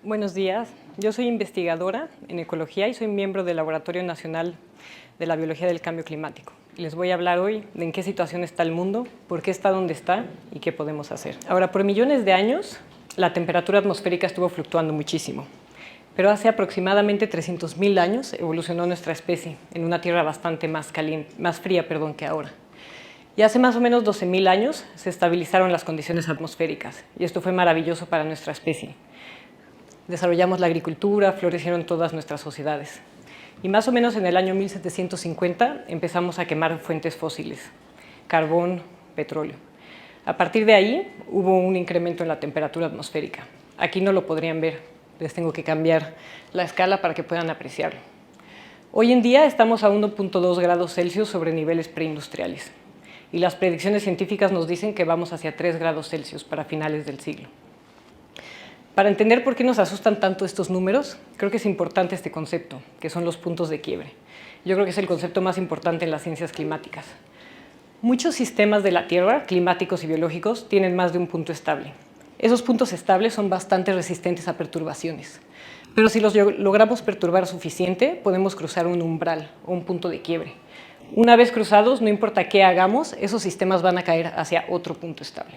Buenos días, yo soy investigadora en ecología y soy miembro del Laboratorio Nacional de la Biología del Cambio Climático. Les voy a hablar hoy de en qué situación está el mundo, por qué está donde está y qué podemos hacer. Ahora, por millones de años, la temperatura atmosférica estuvo fluctuando muchísimo, pero hace aproximadamente 300.000 años evolucionó nuestra especie en una Tierra bastante más fría que ahora. Y hace más o menos 12.000 años se estabilizaron las condiciones atmosféricas y esto fue maravilloso para nuestra especie. Desarrollamos la agricultura, florecieron todas nuestras sociedades. Y más o menos en el año 1750 empezamos a quemar fuentes fósiles, carbón, petróleo. A partir de ahí hubo un incremento en la temperatura atmosférica. Aquí no lo podrían ver, les tengo que cambiar la escala para que puedan apreciarlo. Hoy en día estamos a 1.2 grados Celsius sobre niveles preindustriales y las predicciones científicas nos dicen que vamos hacia 3 grados Celsius para finales del siglo. Para entender por qué nos asustan tanto estos números, creo que es importante este concepto, que son los puntos de quiebre. Yo creo que es el concepto más importante en las ciencias climáticas. Muchos sistemas de la Tierra, climáticos y biológicos, tienen más de un punto estable. Esos puntos estables son bastante resistentes a perturbaciones. Pero si los logramos perturbar suficiente, podemos cruzar un umbral o un punto de quiebre. Una vez cruzados, no importa qué hagamos, esos sistemas van a caer hacia otro punto estable.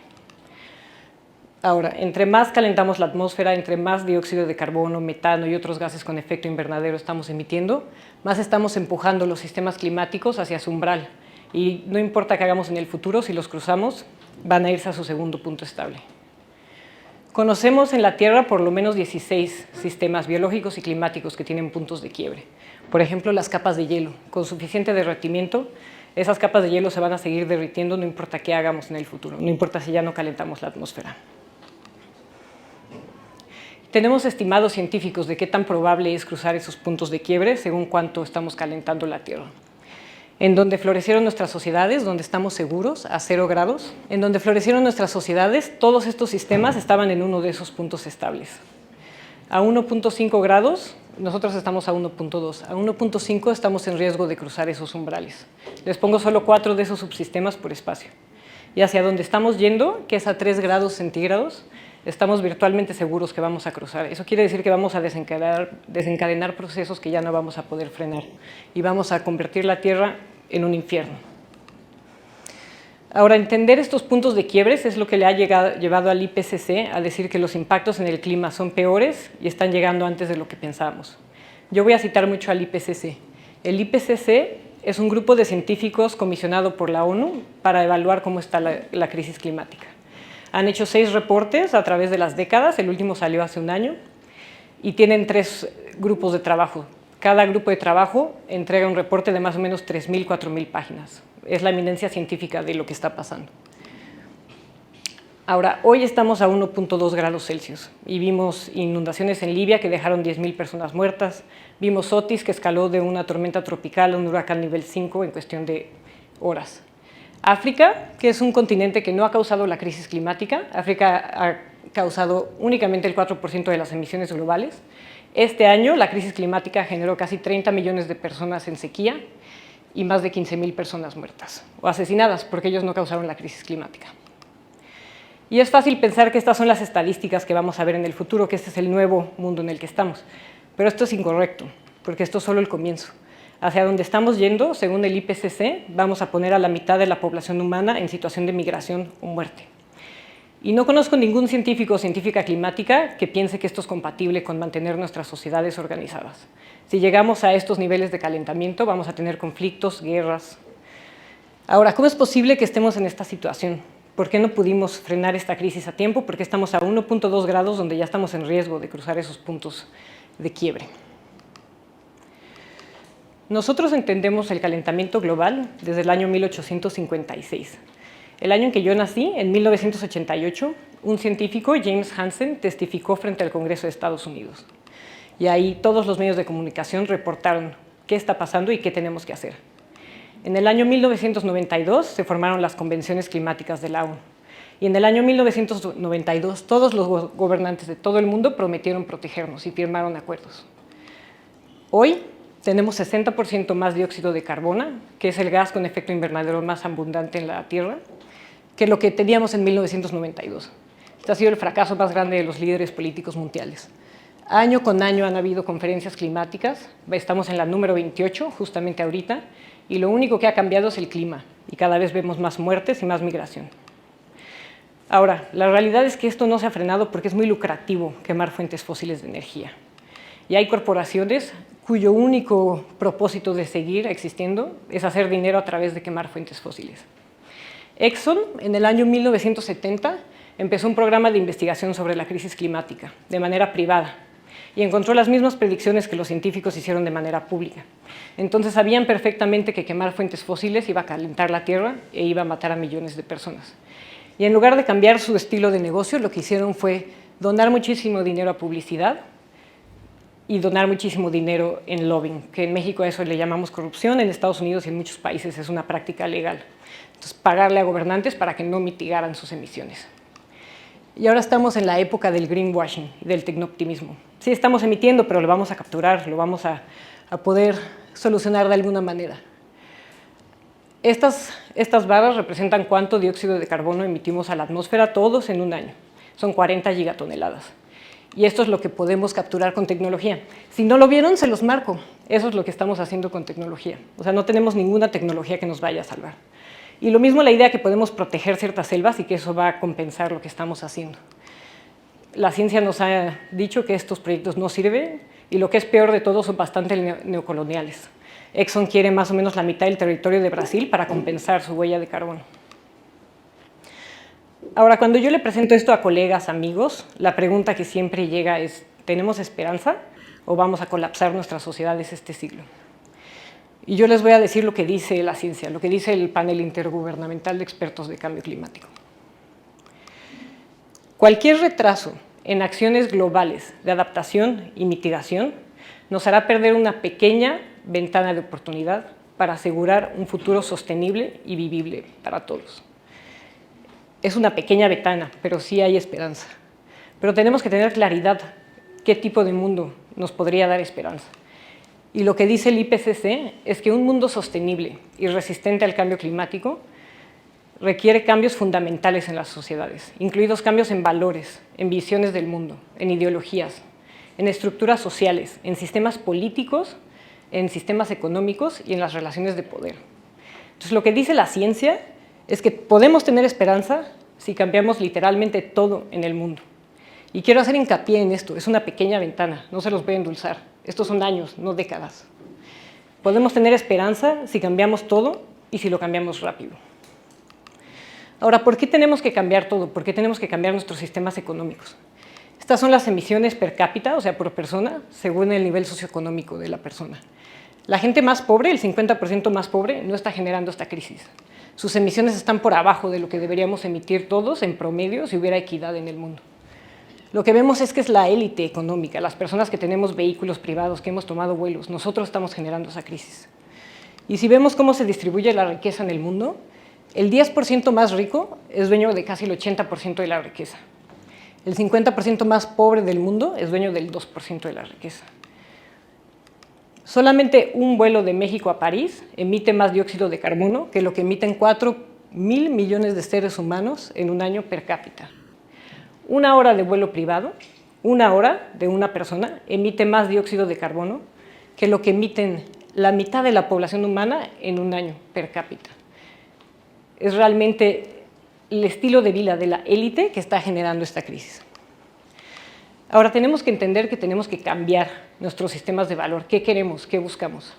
Ahora, entre más calentamos la atmósfera, entre más dióxido de carbono, metano y otros gases con efecto invernadero estamos emitiendo, más estamos empujando los sistemas climáticos hacia su umbral. Y no importa qué hagamos en el futuro, si los cruzamos, van a irse a su segundo punto estable. Conocemos en la Tierra por lo menos 16 sistemas biológicos y climáticos que tienen puntos de quiebre. Por ejemplo, las capas de hielo. Con suficiente derretimiento, esas capas de hielo se van a seguir derritiendo, no importa qué hagamos en el futuro, no importa si ya no calentamos la atmósfera. Tenemos estimados científicos de qué tan probable es cruzar esos puntos de quiebre según cuánto estamos calentando la Tierra. En donde florecieron nuestras sociedades, donde estamos seguros, a 0 grados, en donde florecieron nuestras sociedades, todos estos sistemas estaban en uno de esos puntos estables. A 1.5 grados, nosotros estamos a 1.2. A 1.5 estamos en riesgo de cruzar esos umbrales. Les pongo solo 4 de esos subsistemas por espacio. Y hacia donde estamos yendo, que es a 3 grados centígrados, estamos virtualmente seguros que vamos a cruzar. Eso quiere decir que vamos a desencadenar procesos que ya no vamos a poder frenar y vamos a convertir la Tierra en un infierno. Ahora, entender estos puntos de quiebres es lo que le ha llevado al IPCC a decir que los impactos en el clima son peores y están llegando antes de lo que pensábamos. Yo voy a citar mucho al IPCC. El IPCC es un grupo de científicos comisionado por la ONU para evaluar cómo está la crisis climática. Han hecho 6 reportes a través de las décadas, el último salió hace un año, y tienen 3 grupos de trabajo. Cada grupo de trabajo entrega un reporte de más o menos 3.000, 4.000 páginas. Es la eminencia científica de lo que está pasando. Ahora, hoy estamos a 1.2 grados Celsius y vimos inundaciones en Libia que dejaron 10.000 personas muertas, vimos Otis que escaló de una tormenta tropical a un huracán nivel 5 en cuestión de horas. África, que es un continente que no ha causado la crisis climática, África ha causado únicamente el 4% de las emisiones globales. Este año la crisis climática generó casi 30 millones de personas en sequía y más de 15.000 personas muertas o asesinadas porque ellos no causaron la crisis climática. Y es fácil pensar que estas son las estadísticas que vamos a ver en el futuro, que este es el nuevo mundo en el que estamos, pero esto es incorrecto porque esto es solo el comienzo. Hacia donde estamos yendo, según el IPCC, vamos a poner a la mitad de la población humana en situación de migración o muerte. Y no conozco ningún científico o científica climática que piense que esto es compatible con mantener nuestras sociedades organizadas. Si llegamos a estos niveles de calentamiento, vamos a tener conflictos, guerras. Ahora, ¿cómo es posible que estemos en esta situación? ¿Por qué no pudimos frenar esta crisis a tiempo? Porque estamos a 1.2 grados donde ya estamos en riesgo de cruzar esos puntos de quiebre. Nosotros entendemos el calentamiento global desde el año 1856. El año en que yo nací, en 1988, un científico, James Hansen, testificó frente al Congreso de Estados Unidos. Y ahí todos los medios de comunicación reportaron qué está pasando y qué tenemos que hacer. En el año 1992 se formaron las convenciones climáticas de la ONU. Y en el año 1992 todos los gobernantes de todo el mundo prometieron protegernos y firmaron acuerdos. Hoy tenemos 60% más dióxido de carbono, que es el gas con efecto invernadero más abundante en la Tierra, que lo que teníamos en 1992. Este ha sido el fracaso más grande de los líderes políticos mundiales. Año con año han habido conferencias climáticas, estamos en la número 28, justamente ahorita, y lo único que ha cambiado es el clima, y cada vez vemos más muertes y más migración. Ahora, la realidad es que esto no se ha frenado porque es muy lucrativo quemar fuentes fósiles de energía. Y hay corporaciones cuyo único propósito de seguir existiendo es hacer dinero a través de quemar fuentes fósiles. Exxon, en el año 1970, empezó un programa de investigación sobre la crisis climática, de manera privada, y encontró las mismas predicciones que los científicos hicieron de manera pública. Entonces sabían perfectamente que quemar fuentes fósiles iba a calentar la Tierra e iba a matar a millones de personas. Y en lugar de cambiar su estilo de negocio, lo que hicieron fue donar muchísimo dinero a publicidad y donar muchísimo dinero en lobbying, que en México a eso le llamamos corrupción, en Estados Unidos y en muchos países es una práctica legal. Entonces, pagarle a gobernantes para que no mitigaran sus emisiones. Y ahora estamos en la época del greenwashing y del tecnooptimismo. Sí, estamos emitiendo, pero lo vamos a capturar, lo vamos a poder solucionar de alguna manera. Estas barras representan cuánto dióxido de carbono emitimos a la atmósfera todos en un año. Son 40 gigatoneladas. Y esto es lo que podemos capturar con tecnología. Si no lo vieron, se los marco. Eso es lo que estamos haciendo con tecnología. O sea, no tenemos ninguna tecnología que nos vaya a salvar. Y lo mismo la idea que podemos proteger ciertas selvas y que eso va a compensar lo que estamos haciendo. La ciencia nos ha dicho que estos proyectos no sirven y lo que es peor de todo son bastante neocoloniales. Exxon quiere más o menos la mitad del territorio de Brasil para compensar su huella de carbono. Ahora, cuando yo le presento esto a colegas, amigos, la pregunta que siempre llega es, ¿tenemos esperanza o vamos a colapsar nuestras sociedades este siglo? Y yo les voy a decir lo que dice la ciencia, lo que dice el panel intergubernamental de expertos de cambio climático. Cualquier retraso en acciones globales de adaptación y mitigación nos hará perder una pequeña ventana de oportunidad para asegurar un futuro sostenible y vivible para todos. Es una pequeña ventana, pero sí hay esperanza. Pero tenemos que tener claridad qué tipo de mundo nos podría dar esperanza. Y lo que dice el IPCC es que un mundo sostenible y resistente al cambio climático requiere cambios fundamentales en las sociedades, incluidos cambios en valores, en visiones del mundo, en ideologías, en estructuras sociales, en sistemas políticos, en sistemas económicos y en las relaciones de poder. Entonces, lo que dice la ciencia es que podemos tener esperanza si cambiamos literalmente todo en el mundo. Y quiero hacer hincapié en esto, es una pequeña ventana, no se los voy a endulzar. Estos son años, no décadas. Podemos tener esperanza si cambiamos todo y si lo cambiamos rápido. Ahora, ¿por qué tenemos que cambiar todo? ¿Por qué tenemos que cambiar nuestros sistemas económicos? Estas son las emisiones per cápita, o sea, por persona, según el nivel socioeconómico de la persona. La gente más pobre, el 50% más pobre, no está generando esta crisis. Sus emisiones están por abajo de lo que deberíamos emitir todos en promedio si hubiera equidad en el mundo. Lo que vemos es que es la élite económica, las personas que tenemos vehículos privados, que hemos tomado vuelos, nosotros estamos generando esa crisis. Y si vemos cómo se distribuye la riqueza en el mundo, el 10% más rico es dueño de casi el 80% de la riqueza. El 50% más pobre del mundo es dueño del 2% de la riqueza. Solamente un vuelo de México a París emite más dióxido de carbono que lo que emiten 4.000 millones de seres humanos en un año per cápita. Una hora de vuelo privado, una hora de una persona, emite más dióxido de carbono que lo que emiten la mitad de la población humana en un año per cápita. Es realmente el estilo de vida de la élite que está generando esta crisis. Ahora tenemos que entender que tenemos que cambiar nuestros sistemas de valor. ¿Qué queremos? ¿Qué buscamos?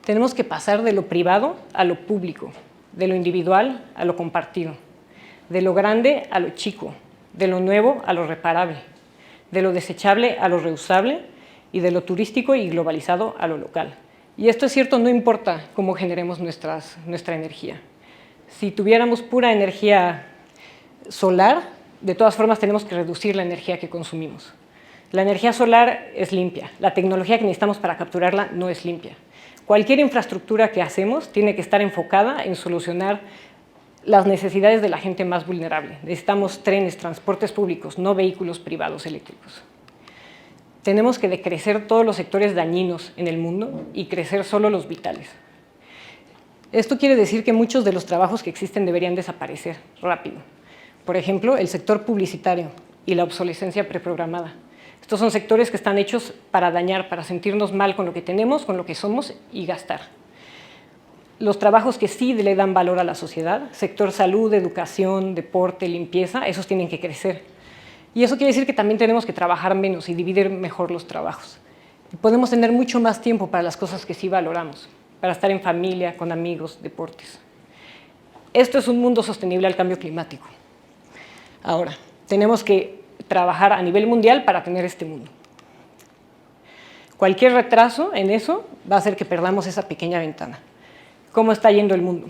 Tenemos que pasar de lo privado a lo público, de lo individual a lo compartido, de lo grande a lo chico, de lo nuevo a lo reparable, de lo desechable a lo reusable y de lo turístico y globalizado a lo local. Y esto es cierto, no importa cómo generemos nuestra energía. Si tuviéramos pura energía solar, de todas formas tenemos que reducir la energía que consumimos. La energía solar es limpia, la tecnología que necesitamos para capturarla no es limpia. Cualquier infraestructura que hacemos tiene que estar enfocada en solucionar las necesidades de la gente más vulnerable. Necesitamos trenes, transportes públicos, no vehículos privados eléctricos. Tenemos que decrecer todos los sectores dañinos en el mundo y crecer solo los vitales. Esto quiere decir que muchos de los trabajos que existen deberían desaparecer rápido. Por ejemplo, el sector publicitario y la obsolescencia preprogramada. Estos son sectores que están hechos para dañar, para sentirnos mal con lo que tenemos, con lo que somos y gastar. Los trabajos que sí le dan valor a la sociedad, sector salud, educación, deporte, limpieza, esos tienen que crecer. Y eso quiere decir que también tenemos que trabajar menos y dividir mejor los trabajos. Y podemos tener mucho más tiempo para las cosas que sí valoramos, para estar en familia, con amigos, deportes. Esto es un mundo sostenible al cambio climático. Ahora, tenemos que trabajar a nivel mundial para tener este mundo. Cualquier retraso en eso va a hacer que perdamos esa pequeña ventana. ¿Cómo está yendo el mundo?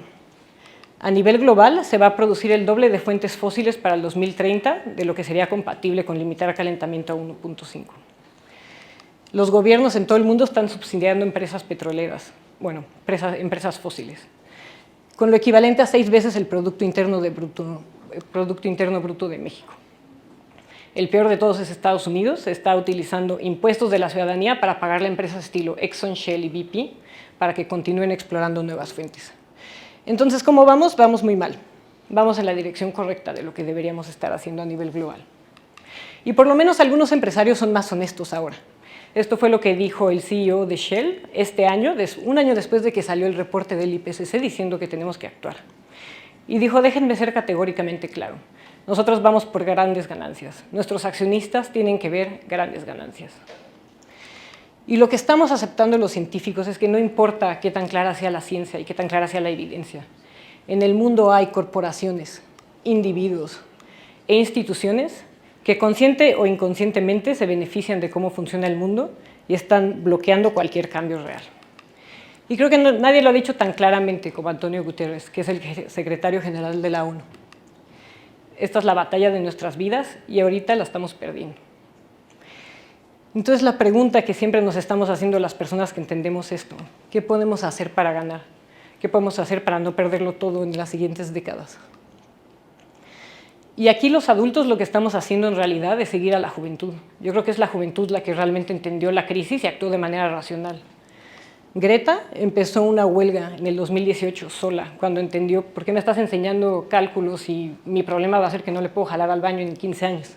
A nivel global se va a producir el doble de fuentes fósiles para el 2030 de lo que sería compatible con limitar el calentamiento a 1.5. Los gobiernos en todo el mundo están subsidiando empresas petroleras, bueno, empresas fósiles, con lo equivalente a 6 veces el Producto Interno Bruto de México. El peor de todos es Estados Unidos, se está utilizando impuestos de la ciudadanía para pagarle a empresas estilo Exxon, Shell y BP para que continúen explorando nuevas fuentes. Entonces, ¿cómo vamos? Vamos muy mal. Vamos en la dirección correcta de lo que deberíamos estar haciendo a nivel global. Y por lo menos algunos empresarios son más honestos ahora. Esto fue lo que dijo el CEO de Shell este año, un año después de que salió el reporte del IPCC diciendo que tenemos que actuar. Y dijo, déjenme ser categóricamente claro, nosotros vamos por grandes ganancias, nuestros accionistas tienen que ver grandes ganancias. Y lo que estamos aceptando los científicos es que no importa qué tan clara sea la ciencia y qué tan clara sea la evidencia. En el mundo hay corporaciones, individuos e instituciones que consciente o inconscientemente se benefician de cómo funciona el mundo y están bloqueando cualquier cambio real. Y creo que nadie lo ha dicho tan claramente como Antonio Guterres, que es el secretario general de la ONU. Esta es la batalla de nuestras vidas y ahorita la estamos perdiendo. Entonces la pregunta que siempre nos estamos haciendo las personas que entendemos esto, ¿qué podemos hacer para ganar? ¿Qué podemos hacer para no perderlo todo en las siguientes décadas? Y aquí los adultos lo que estamos haciendo en realidad es seguir a la juventud. Yo creo que es la juventud la que realmente entendió la crisis y actuó de manera racional. Greta empezó una huelga en el 2018 sola, cuando entendió por qué me estás enseñando cálculos y mi problema va a ser que no le puedo jalar al baño en 15 años.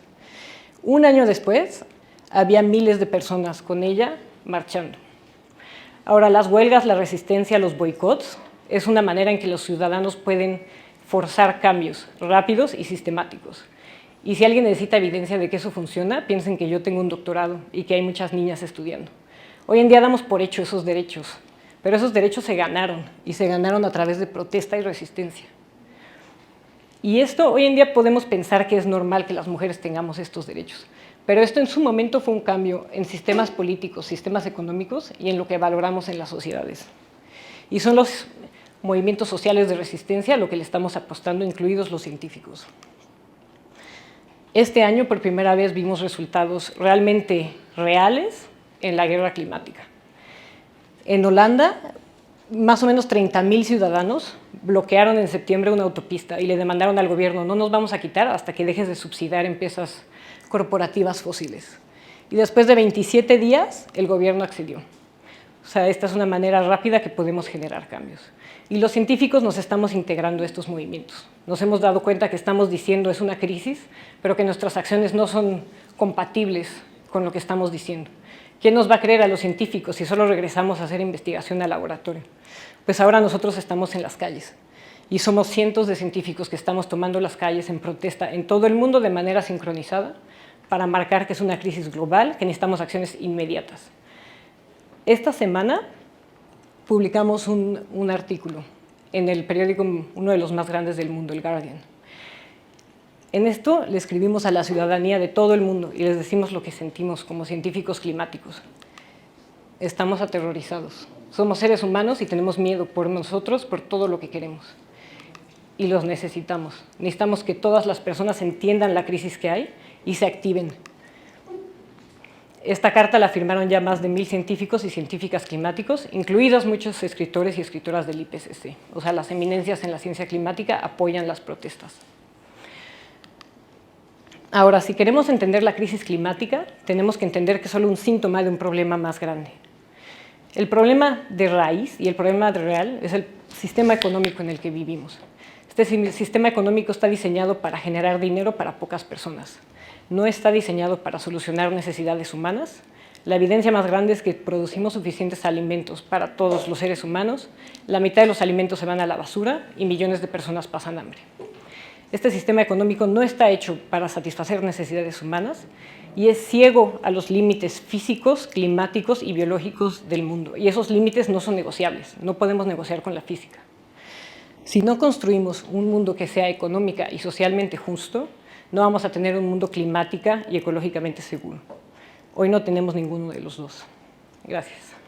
Un año después, había miles de personas con ella marchando. Ahora, las huelgas, la resistencia, los boicots, es una manera en que los ciudadanos pueden forzar cambios rápidos y sistemáticos. Y si alguien necesita evidencia de que eso funciona, piensen que yo tengo un doctorado y que hay muchas niñas estudiando. Hoy en día damos por hecho esos derechos, pero esos derechos se ganaron, y se ganaron a través de protesta y resistencia. Y esto, hoy en día podemos pensar que es normal que las mujeres tengamos estos derechos, pero esto en su momento fue un cambio en sistemas políticos, sistemas económicos y en lo que valoramos en las sociedades. Y son los movimientos sociales de resistencia a lo que le estamos apostando, incluidos los científicos. Este año, por primera vez, vimos resultados realmente reales en la guerra climática. En Holanda, más o menos 30,000 ciudadanos bloquearon en septiembre una autopista y le demandaron al gobierno, no nos vamos a quitar hasta que dejes de subsidiar empresas corporativas fósiles. Y después de 27 días, el gobierno accedió. O sea, esta es una manera rápida que podemos generar cambios. Y los científicos nos estamos integrando a estos movimientos. Nos hemos dado cuenta que estamos diciendo es una crisis, pero que nuestras acciones no son compatibles con lo que estamos diciendo. ¿Quién nos va a creer a los científicos si solo regresamos a hacer investigación al laboratorio? Pues ahora nosotros estamos en las calles y somos cientos de científicos que estamos tomando las calles en protesta en todo el mundo de manera sincronizada para marcar que es una crisis global, que necesitamos acciones inmediatas. Esta semana publicamos un artículo en el periódico, uno de los más grandes del mundo, el Guardian. En esto le escribimos a la ciudadanía de todo el mundo y les decimos lo que sentimos como científicos climáticos. Estamos aterrorizados. Somos seres humanos y tenemos miedo por nosotros, por todo lo que queremos. Y los necesitamos. Necesitamos que todas las personas entiendan la crisis que hay y se activen. Esta carta la firmaron ya más de 1,000 científicos y científicas climáticos, incluidos muchos escritores y escritoras del IPCC. O sea, las eminencias en la ciencia climática apoyan las protestas. Ahora, si queremos entender la crisis climática, tenemos que entender que es solo un síntoma de un problema más grande. El problema de raíz y el problema real es el sistema económico en el que vivimos. Este sistema económico está diseñado para generar dinero para pocas personas. no está diseñado para solucionar necesidades humanas. La evidencia más grande es que producimos suficientes alimentos para todos los seres humanos, la mitad de los alimentos se van a la basura y millones de personas pasan hambre. Este sistema económico no está hecho para satisfacer necesidades humanas y es ciego a los límites físicos, climáticos y biológicos del mundo. Y esos límites no son negociables, no podemos negociar con la física. Si no construimos un mundo que sea económica y socialmente justo, no vamos a tener un mundo climática y ecológicamente seguro. Hoy no tenemos ninguno de los dos. Gracias.